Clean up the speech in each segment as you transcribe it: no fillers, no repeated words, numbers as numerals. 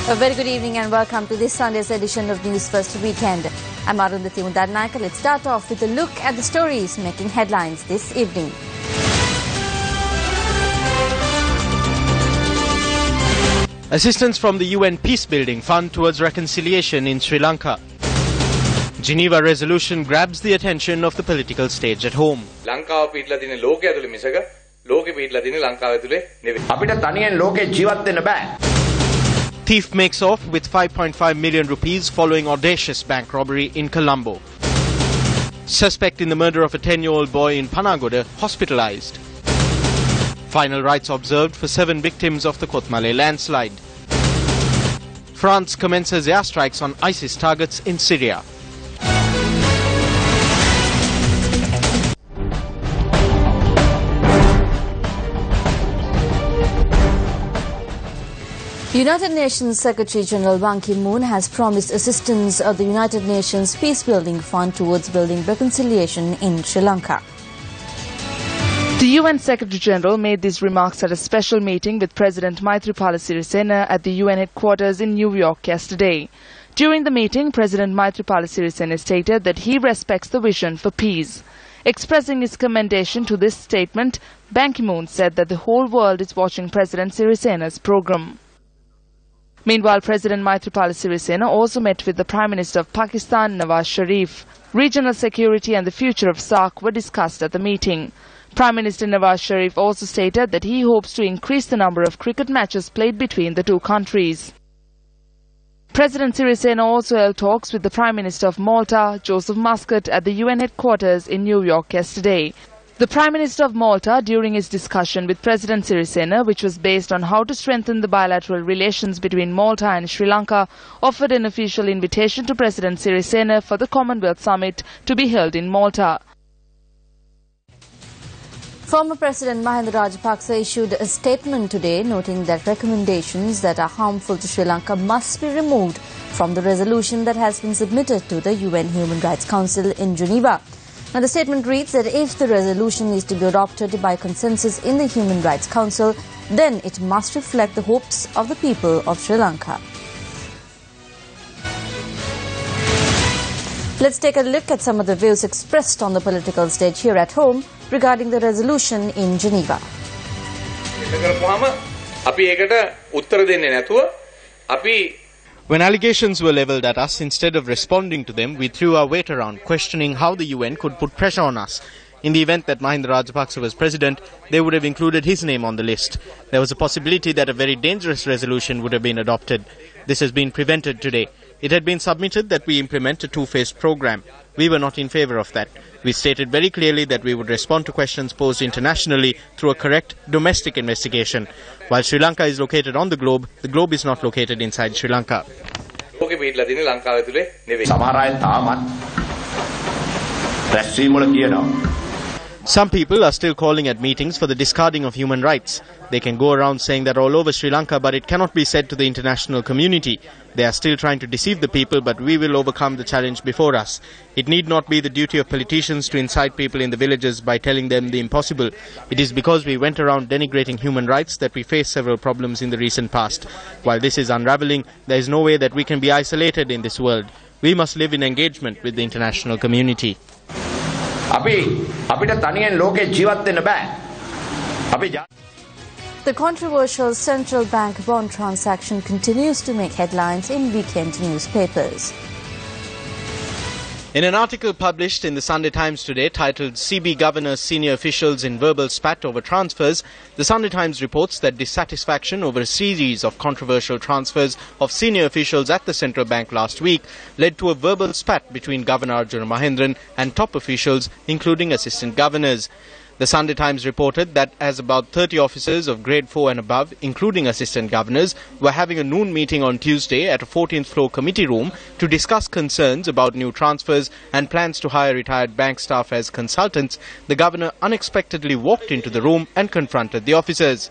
A very good evening and welcome to this Sunday's edition of News First Weekend. I'm Arundhati Lanka. Let's start off with a look at the stories making headlines this evening. Assistance from the UN Peacebuilding Fund towards reconciliation in Sri Lanka. Geneva resolution grabs the attention of the political stage at home. ලංකාව පිටලා දින ලෝකය ඇතුලේ මිසක ලෝකෙ පිටලා දින ලංකාව ඇතුලේ නෙවෙයි. අපිට තනියෙන් ලෝකේ ජීවත් වෙන්න බෑ. Thief makes off with 5.5 million rupees following audacious bank robbery in Colombo. Suspect in the murder of a 10-year-old boy in Panagoda hospitalized. Final rites observed for 7 victims of the Kotmale landslide. France commences airstrikes on ISIS targets in Syria. United Nations Secretary-General Ban Ki-moon has promised assistance of the United Nations Peacebuilding Fund towards building reconciliation in Sri Lanka. The UN Secretary-General made these remarks at a special meeting with President Maithripala Sirisena at the UN headquarters in New York yesterday. During the meeting, President Maithripala Sirisena stated that he respects the vision for peace. Expressing his commendation to this statement, Ban Ki-moon said that the whole world is watching President Sirisena's program. Meanwhile, President Maithripala Sirisena also met with the Prime Minister of Pakistan, Nawaz Sharif. Regional security and the future of SAARC were discussed at the meeting. Prime Minister Nawaz Sharif also stated that he hopes to increase the number of cricket matches played between the two countries. President Sirisena also held talks with the Prime Minister of Malta, Joseph Muscat, at the UN headquarters in New York yesterday. The Prime Minister of Malta, during his discussion with President Sirisena, which was based on how to strengthen the bilateral relations between Malta and Sri Lanka, offered an official invitation to President Sirisena for the Commonwealth Summit to be held in Malta. Former President Mahinda Rajapaksa issued a statement today noting that recommendations that are harmful to Sri Lanka must be removed from the resolution that has been submitted to the UN Human Rights Council in Geneva. Now, the statement reads that if the resolution is to be adopted by consensus in the Human Rights Council, then it must reflect the hopes of the people of Sri Lanka. Let's take a look at some of the views expressed on the political stage here at home regarding the resolution in Geneva. When allegations were levelled at us, instead of responding to them, we threw our weight around, questioning how the UN could put pressure on us. In the event that Mahinda Rajapaksa was president, they would have included his name on the list. There was a possibility that a very dangerous resolution would have been adopted. This has been prevented today. It had been submitted that we implement a two-phase program. We were not in favour of that. We stated very clearly that we would respond to questions posed internationally through a correct domestic investigation. While Sri Lanka is located on the globe is not located inside Sri Lanka. Some people are still calling at meetings for the discarding of human rights. They can go around saying that all over Sri Lanka, but it cannot be said to the international community. They are still trying to deceive the people, but we will overcome the challenge before us. It need not be the duty of politicians to incite people in the villages by telling them the impossible. It is because we went around denigrating human rights that we face several problems in the recent past. While this is unravelling, there is no way that we can be isolated in this world. We must live in engagement with the international community. The controversial central bank bond transaction continues to make headlines in weekend newspapers. In an article published in the Sunday Times today titled CB Governors Senior Officials in Verbal Spat Over Transfers, the Sunday Times reports that dissatisfaction over a series of controversial transfers of senior officials at the central bank last week led to a verbal spat between Governor Arjuna Mahendran and top officials, including assistant governors. The Sunday Times reported that as about 30 officers of grade 4 and above, including assistant governors, were having a noon meeting on Tuesday at a 14th floor committee room to discuss concerns about new transfers and plans to hire retired bank staff as consultants, the governor unexpectedly walked into the room and confronted the officers.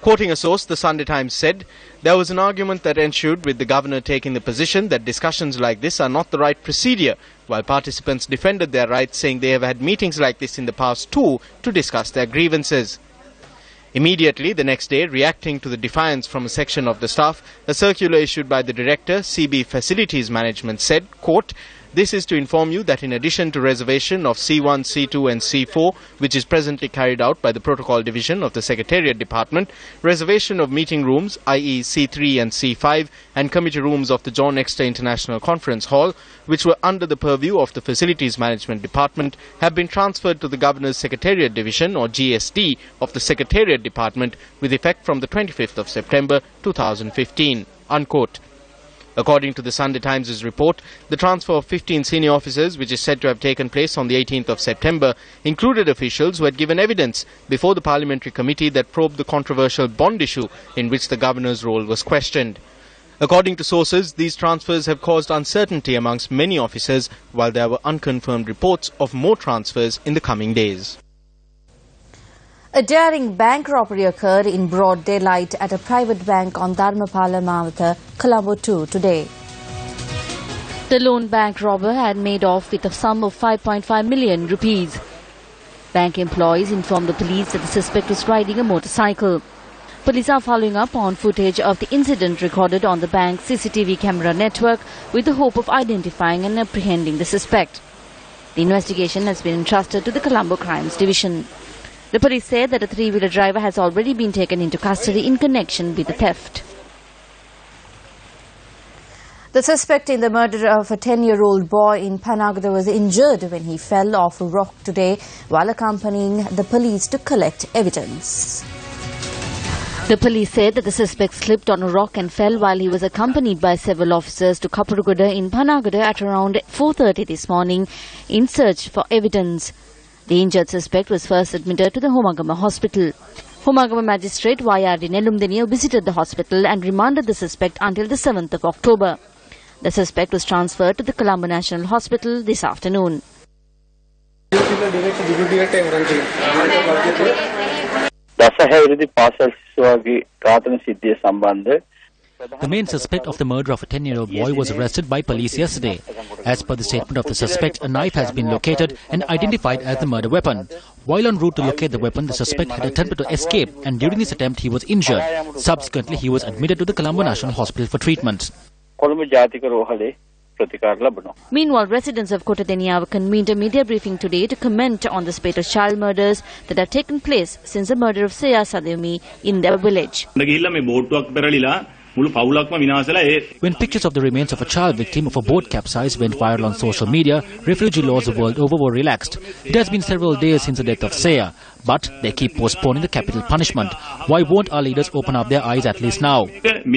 Quoting a source, the Sunday Times said, there was an argument that ensued with the governor taking the position that discussions like this are not the right procedure, while participants defended their rights, saying they have had meetings like this in the past too to discuss their grievances. Immediately the next day, reacting to the defiance from a section of the staff, a circular issued by the director, CB Facilities Management, said, quote, "This is to inform you that in addition to reservation of C1, C2 and C4, which is presently carried out by the Protocol Division of the Secretariat Department, reservation of meeting rooms, i.e. C3 and C5, and committee rooms of the John Exeter International Conference Hall, which were under the purview of the Facilities Management Department, have been transferred to the Governor's Secretariat Division, or GSD, of the Secretariat Department with effect from the 25th of September 2015, unquote. According to the Sunday Times' report, the transfer of 15 senior officers, which is said to have taken place on the 18th of September, included officials who had given evidence before the parliamentary committee that probed the controversial bond issue in which the governor's role was questioned. According to sources, these transfers have caused uncertainty amongst many officers, while there were unconfirmed reports of more transfers in the coming days. A daring bank robbery occurred in broad daylight at a private bank on Dharmapala Mawatha, Colombo 2 today. The lone bank robber had made off with a sum of 5.5 million rupees. Bank employees informed the police that the suspect was riding a motorcycle. Police are following up on footage of the incident recorded on the bank's CCTV camera network with the hope of identifying and apprehending the suspect. The investigation has been entrusted to the Colombo Crimes Division. The police say that a three-wheeler driver has already been taken into custody in connection with the theft. The suspect in the murder of a 10-year-old boy in Panagada was injured when he fell off a rock today while accompanying the police to collect evidence. The police said that the suspect slipped on a rock and fell while he was accompanied by several officers to Kapurugoda in Panagada at around 4:30 this morning in search for evidence. The injured suspect was first admitted to the Homagama Hospital. Homagama Magistrate Y.R.D. Nelumdeniya visited the hospital and remanded the suspect until the 7th of October. The suspect was transferred to the Colombo National Hospital this afternoon. The main suspect of the murder of a 10-year-old boy was arrested by police yesterday. As per the statement of the suspect, a knife has been located and identified as the murder weapon. While en route to locate the weapon, the suspect had attempted to escape, and during this attempt he was injured. Subsequently, he was admitted to the Colombo National Hospital for treatment. Meanwhile, residents of Kotadeniya convened a media briefing today to comment on the spate of child murders that have taken place since the murder of Seya Sadewmi in their village. When pictures of the remains of a child victim of a boat capsize went viral on social media, refugee laws the world over were relaxed. It has been several days since the death of Seya, but they keep postponing the capital punishment. Why won't our leaders open up their eyes at least now? Looking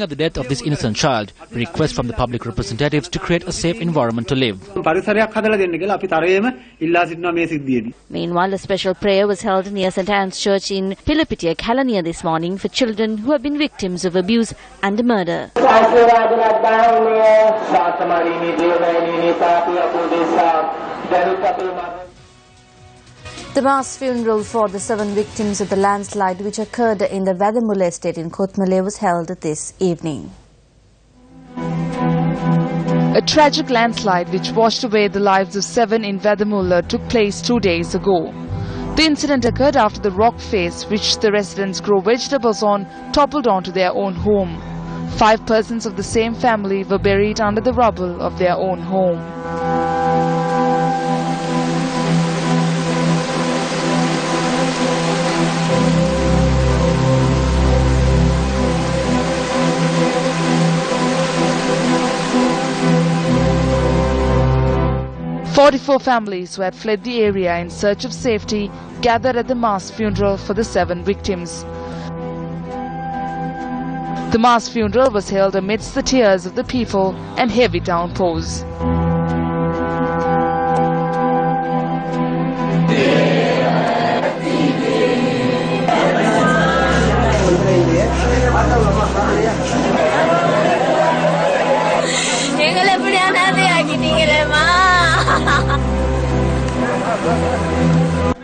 at the death of this innocent child, we request from the public representatives to create a safe environment to live. Meanwhile, a special prayer was held near St. Anne's Church in Pilapitiya, Kalaniya this morning for children who have been victims of abuse and murder. The mass funeral for the 7 victims of the landslide which occurred in the Vadamulla estate in Kothmale was held this evening. A tragic landslide which washed away the lives of 7 in Vadamulla took place 2 days ago. The incident occurred after the rock face which the residents grow vegetables on toppled onto their own home. 5 persons of the same family were buried under the rubble of their own home. Forty-four families who had fled the area in search of safety gathered at the mass funeral for the 7 victims. The mass funeral was held amidst the tears of the people and heavy downpours.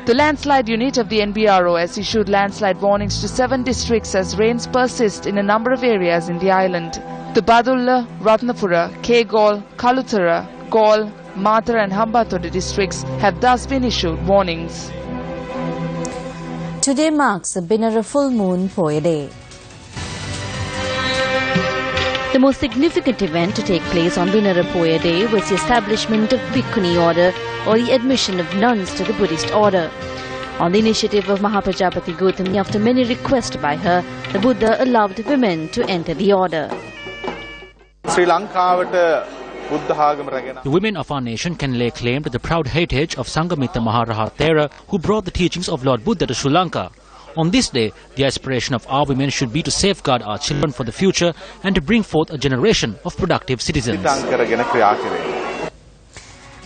The landslide unit of the NBRO has issued landslide warnings to 7 districts as rains persist in a number of areas in the island. The Badulla, Ratnapura, Kegol, Kalutara, Galle, Matara and Hambantota districts have thus been issued warnings. Today marks the Binara full moon Poya Day. The most significant event to take place on Binara Poya Day was the establishment of Bhikkhuni order, or the admission of nuns to the Buddhist order. On the initiative of Mahaprajapati Gautami, after many requests by her, the Buddha allowed women to enter the order. Sri Lanka The women of our nation can lay claim to the proud heritage of Sanghamitta Maharahat Thera, who brought the teachings of Lord Buddha to Sri Lanka. On this day, the aspiration of our women should be to safeguard our children for the future and to bring forth a generation of productive citizens.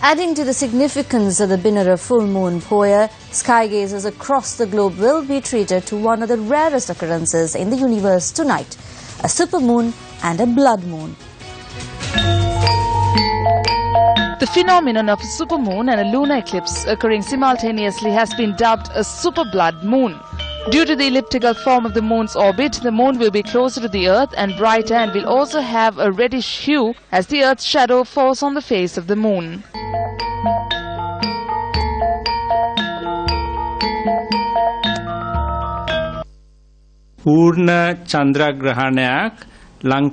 Adding to the significance of the Binara full moon Poya, skygazers across the globe will be treated to one of the rarest occurrences in the universe tonight, a supermoon and a blood moon. The phenomenon of a supermoon and a lunar eclipse occurring simultaneously has been dubbed a super blood moon. Due to the elliptical form of the moon's orbit, the moon will be closer to the Earth and brighter, and will also have a reddish hue as the Earth's shadow falls on the face of the moon. Purna Chandragrahanayak Although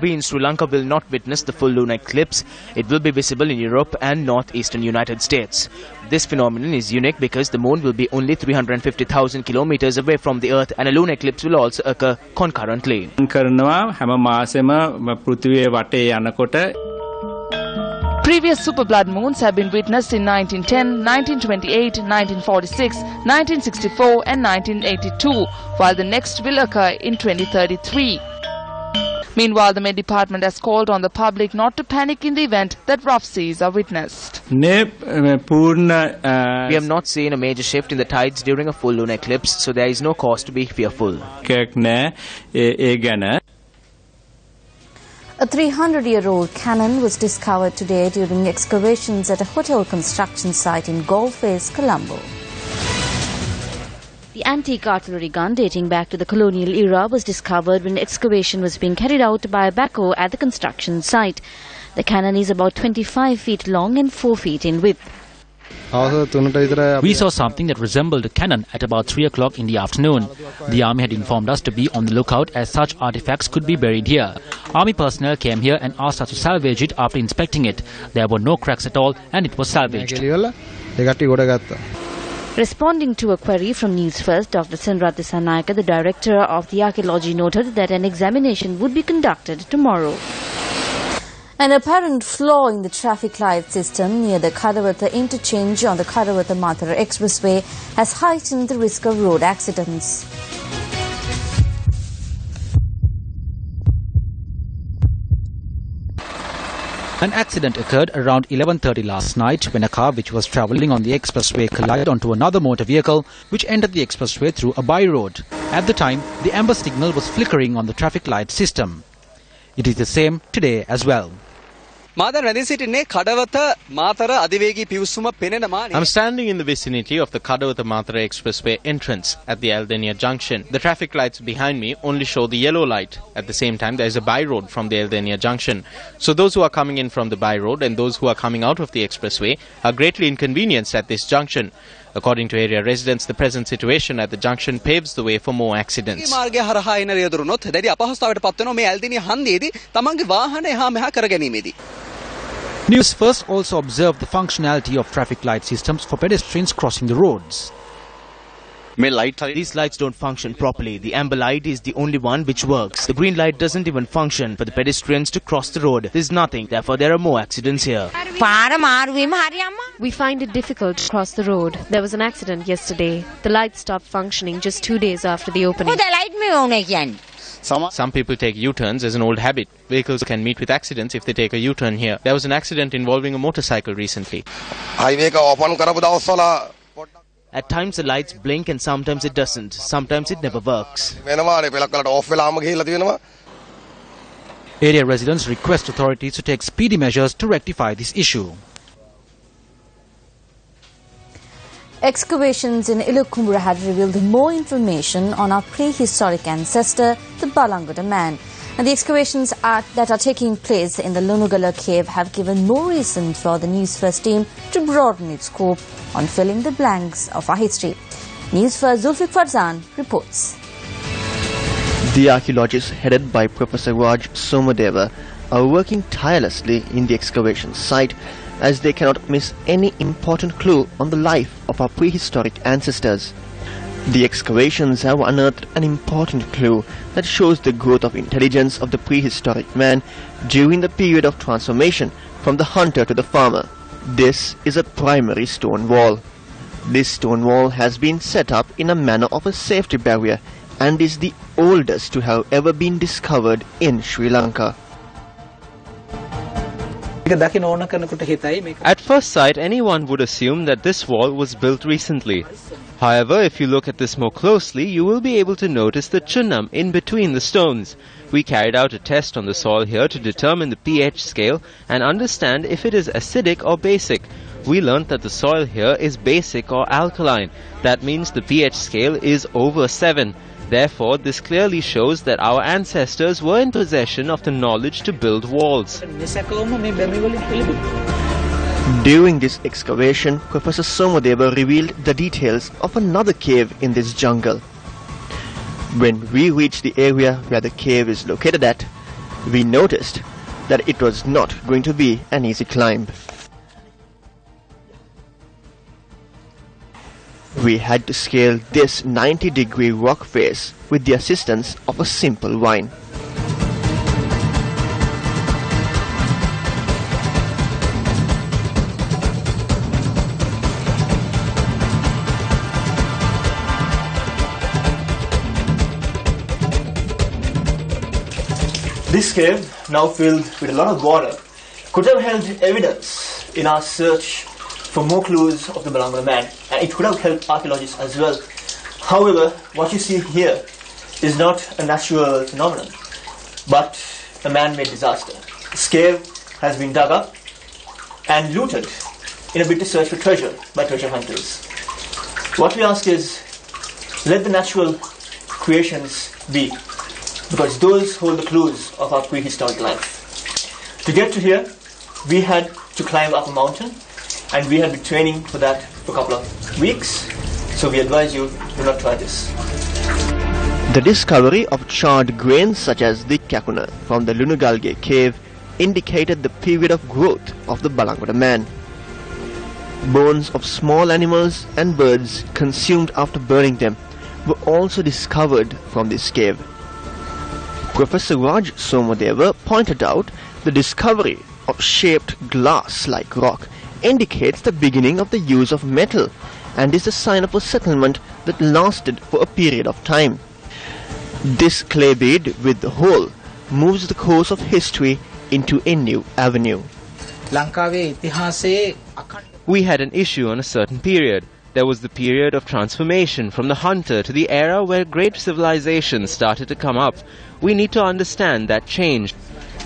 we in Sri Lanka will not witness the full lunar eclipse, it will be visible in Europe and northeastern United States. This phenomenon is unique because the moon will be only 350,000 kilometers away from the Earth, and a lunar eclipse will also occur concurrently. Previous super blood moons have been witnessed in 1910, 1928, 1946, 1964 and 1982, while the next will occur in 2033. Meanwhile, the Met Department has called on the public not to panic in the event that rough seas are witnessed. We have not seen a major shift in the tides during a full lunar eclipse, so there is no cause to be fearful. A 300-year-old cannon was discovered today during excavations at a hotel construction site in Galle Face, Colombo. The antique artillery gun dating back to the colonial era was discovered when excavation was being carried out by a backhoe at the construction site. The cannon is about 25 feet long and 4 feet in width. We saw something that resembled a cannon at about 3 o'clock in the afternoon. The army had informed us to be on the lookout as such artifacts could be buried here. Army personnel came here and asked us to salvage it after inspecting it. There were no cracks at all and it was salvaged. Responding to a query from Newsfirst, Dr. Senrat Disanayake, the director of the archaeology, noted that an examination would be conducted tomorrow. An apparent flaw in the traffic light system near the Kadawatha interchange on the Kadawatha-Matara Expressway has heightened the risk of road accidents. An accident occurred around 11:30 last night when a car which was travelling on the expressway collided onto another motor vehicle which entered the expressway through a by-road. At the time, the amber signal was flickering on the traffic light system. It is the same today as well. I'm standing in the vicinity of the Kadawatha-Matara Expressway entrance at the Aldenia Junction. The traffic lights behind me only show the yellow light. At the same time, there is a by-road from the Aldenia Junction. So those who are coming in from the by-road and those who are coming out of the expressway are greatly inconvenienced at this junction. According to area residents, the present situation at the junction paves the way for more accidents. Newsfirst also observed the functionality of traffic light systems for pedestrians crossing the roads. These lights don't function properly. The amber light is the only one which works. The green light doesn't even function for the pedestrians to cross the road. There's nothing. Therefore, there are more accidents here. We find it difficult to cross the road. There was an accident yesterday. The lights stopped functioning just 2 days after the opening. Some people take U-turns as an old habit. Vehicles can meet with accidents if they take a U-turn here. There was an accident involving a motorcycle recently. At times the lights blink and sometimes it doesn't. Sometimes it never works. Area residents request authorities to take speedy measures to rectify this issue. Excavations in Ilukumbura had revealed more information on our prehistoric ancestor, the Balangota man. And the excavations that are taking place in the Lunugala cave have given more reason for the Newsfirst team to broaden its scope on filling the blanks of our history. Newsfirst Farzan reports. The archaeologists headed by Professor Raj Somadeva are working tirelessly in the excavation site as they cannot miss any important clue on the life of our prehistoric ancestors. The excavations have unearthed an important clue that shows the growth of intelligence of the prehistoric man during the period of transformation from the hunter to the farmer. This is a primary stone wall. This stone wall has been set up in a manner of a safety barrier and is the oldest to have ever been discovered in Sri Lanka. At first sight, anyone would assume that this wall was built recently. However, if you look at this more closely, you will be able to notice the chunnam in between the stones. We carried out a test on the soil here to determine the pH scale and understand if it is acidic or basic. We learnt that the soil here is basic or alkaline. That means the pH scale is over 7. Therefore, this clearly shows that our ancestors were in possession of the knowledge to build walls. During this excavation, Professor Somadeva revealed the details of another cave in this jungle. When we reached the area where the cave is located at, we noticed that it was not going to be an easy climb. We had to scale this 90-degree rock face with the assistance of a simple vine. This cave, now filled with a lot of water, could have held evidence in our search for more clues of the Balangala man, and it could have helped archaeologists as well. However, what you see here is not a natural phenomenon, but a man-made disaster. This cave has been dug up and looted in a bid to search for treasure by treasure hunters. What we ask is, let the natural creations be, because those hold the clues of our prehistoric life. To get to here, we had to climb up a mountain, and we had been training for that for a couple of weeks, so we advise you do not try this. The discovery of charred grains such as the kakuna from the Lunugalge cave indicated the period of growth of the Balangala man. Bones of small animals and birds consumed after burning them were also discovered from this cave. Professor Raj Somadeva pointed out the discovery of shaped glass-like rock indicates the beginning of the use of metal and is a sign of a settlement that lasted for a period of time. This clay bead with the hole moves the course of history into a new avenue. We had an issue on a certain period. There was the period of transformation from the hunter to the era where great civilizations started to come up. We need to understand that change.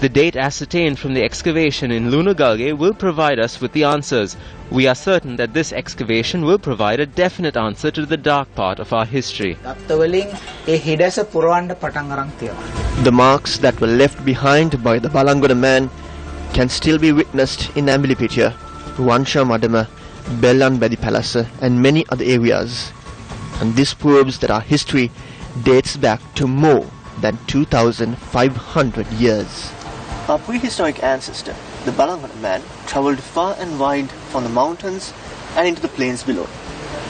The date ascertained from the excavation in Lunugalge will provide us with the answers. We are certain that this excavation will provide a definite answer to the dark part of our history. The marks that were left behind by the Balangala man can still be witnessed in Ambilipitia, Vansha Madama, Bellan Bedi Palasa and many other areas. And this proves that our history dates back to more than 2,500 years. Our prehistoric ancestor, the Balangala man, travelled far and wide from the mountains and into the plains below,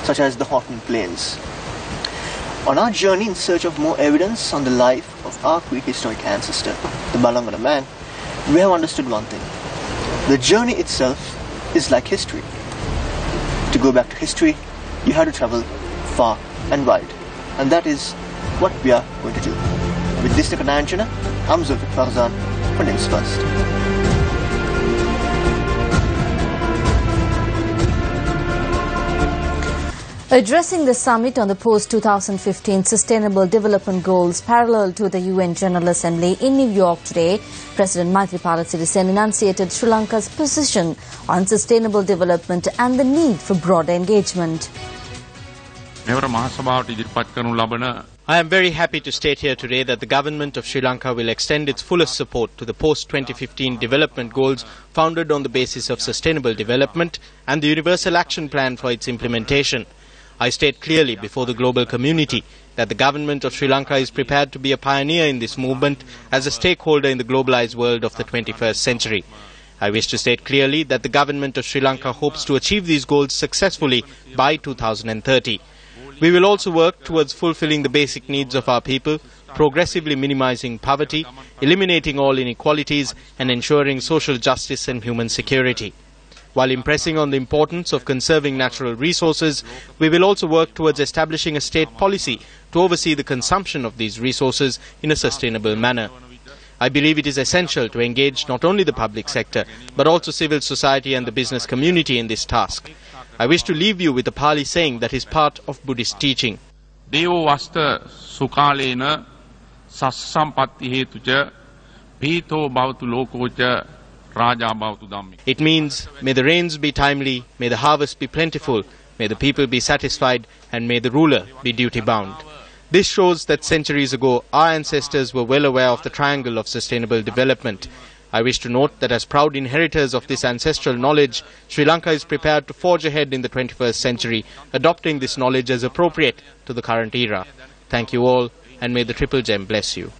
such as the Horton Plains. On our journey in search of more evidence on the life of our prehistoric ancestor, the Balangala man, we have understood one thing. The journey itself is like history. To go back to history, you have to travel far and wide. And that is what we are going to do. With this Anjana, I'm Farzan for Newsfirst. Addressing the summit on the post-2015 Sustainable Development Goals parallel to the UN General Assembly in New York today, President Maithripala Sirisena enunciated Sri Lanka's position on sustainable development and the need for broader engagement. I am very happy to state here today that the government of Sri Lanka will extend its fullest support to the post-2015 development goals founded on the basis of sustainable development and the Universal Action Plan for its implementation. I state clearly before the global community that the government of Sri Lanka is prepared to be a pioneer in this movement as a stakeholder in the globalized world of the 21st century. I wish to state clearly that the government of Sri Lanka hopes to achieve these goals successfully by 2030. We will also work towards fulfilling the basic needs of our people, progressively minimizing poverty, eliminating all inequalities and ensuring social justice and human security. While impressing on the importance of conserving natural resources, we will also work towards establishing a state policy to oversee the consumption of these resources in a sustainable manner. I believe it is essential to engage not only the public sector, but also civil society and the business community in this task. I wish to leave you with a Pali saying that is part of Buddhist teaching. Devo vasta sukalena sassampatti hetuja pito bhavatu lokoja raja bhavatu dhammi. It means, may the rains be timely, may the harvest be plentiful, may the people be satisfied, and may the ruler be duty-bound. This shows that centuries ago, our ancestors were well aware of the triangle of sustainable development. I wish to note that as proud inheritors of this ancestral knowledge, Sri Lanka is prepared to forge ahead in the 21st century, adopting this knowledge as appropriate to the current era. Thank you all, and may the Triple Gem bless you.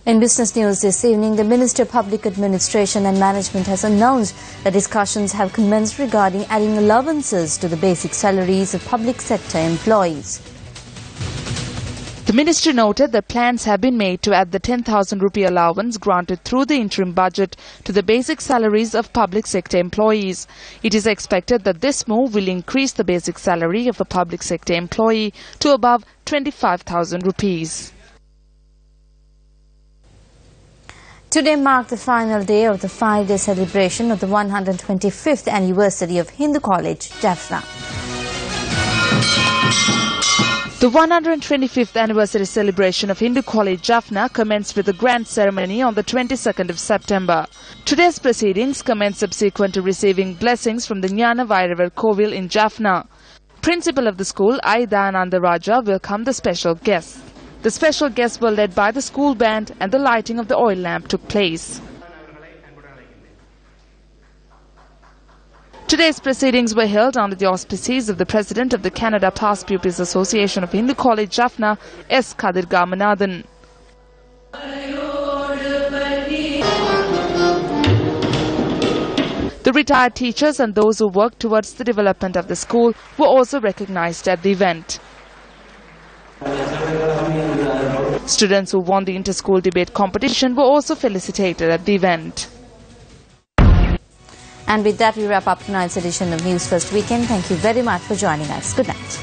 In business news this evening, the Minister of Public Administration and Management has announced that discussions have commenced regarding adding allowances to the basic salaries of public sector employees. The minister noted that plans have been made to add the 10,000 rupee allowance granted through the interim budget to the basic salaries of public sector employees. It is expected that this move will increase the basic salary of a public sector employee to above 25,000 rupees. Today marked the final day of the 5-day celebration of the 125th anniversary of Hindu College, Jaffna. The 125th anniversary celebration of Hindu College Jaffna commenced with a grand ceremony on the 22nd of September. Today's proceedings commenced subsequent to receiving blessings from the Jnana Vairavar Kovil in Jaffna. Principal of the school, I. Dayananda Raja, welcomed the special guests. The special guests were led by the school band and the lighting of the oil lamp took place. Today's proceedings were held under the auspices of the President of the Canada Past Pupils Association of Hindu College Jaffna, S. Kadir Gamanathan. The retired teachers and those who worked towards the development of the school were also recognized at the event. Students who won the inter-school debate competition were also felicitated at the event. And with that, we wrap up tonight's edition of News First Weekend. Thank you very much for joining us. Good night.